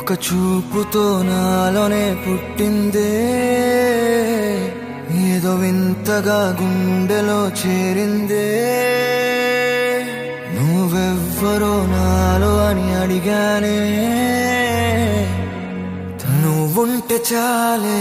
ఒక చూపుతో నాలోనే పుట్టిందే, ఏదో వింతగా గుండెలో చేరిందే. నువ్వెవ్వరో నాలో అని అడిగానే, నువ్వుంటే చాలే.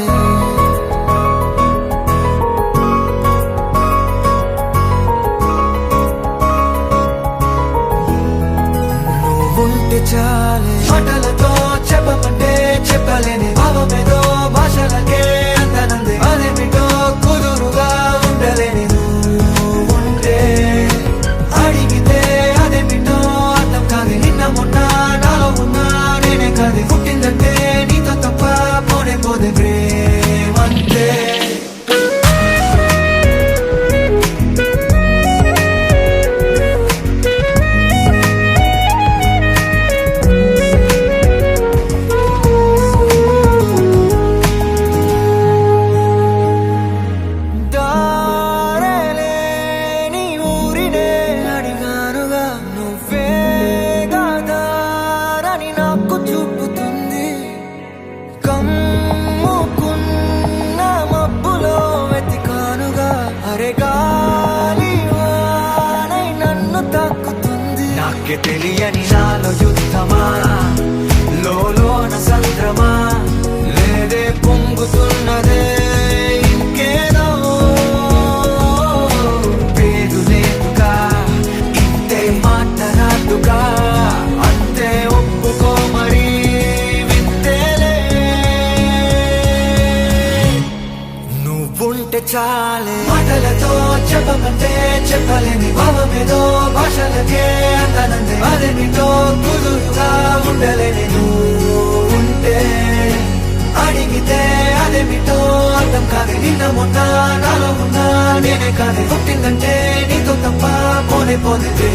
నువ్వుంటే చాలే. మాటలతో చెప్పమంటే చెప్పలేని భావమేదో భాషలకే అందనందే. అదేమిటో కుదురుగా ఉండలేని నువ్వుంటే, అడిగితే అదేమిటో అర్థం కాదు. నిన్న మొన్న నాలో ఉన్నా నేనే కాదు. పుట్టిందంటే నీతో తప్ప పోనే పోదే ప్రేమంతే. నాకే తెలియని నాలో యుద్ధమా, లోన సంద్రమా, లేదే పొంగుతున్నదే ఇంకేదో. పేరు లేదుగా ఇంతే మాట్లాడుగా, అంతే ఒప్పుకో మరి వింతేలే. నువ్వుంటే చాలే. మాటలతో చెప్పమంటే చెప్పలేని భావమేదో భాషలకే అందనందే. అదేమిటో కుదురుగా ఉండలేని నువ్వుంటే, అడిగితే అదేమిటో అర్థం కాదు. నిన్న మొన్న నాలో ఉన్నా నేనే కాదు. పుట్టిందంటే నీతో తప్ప పోనే పోదే.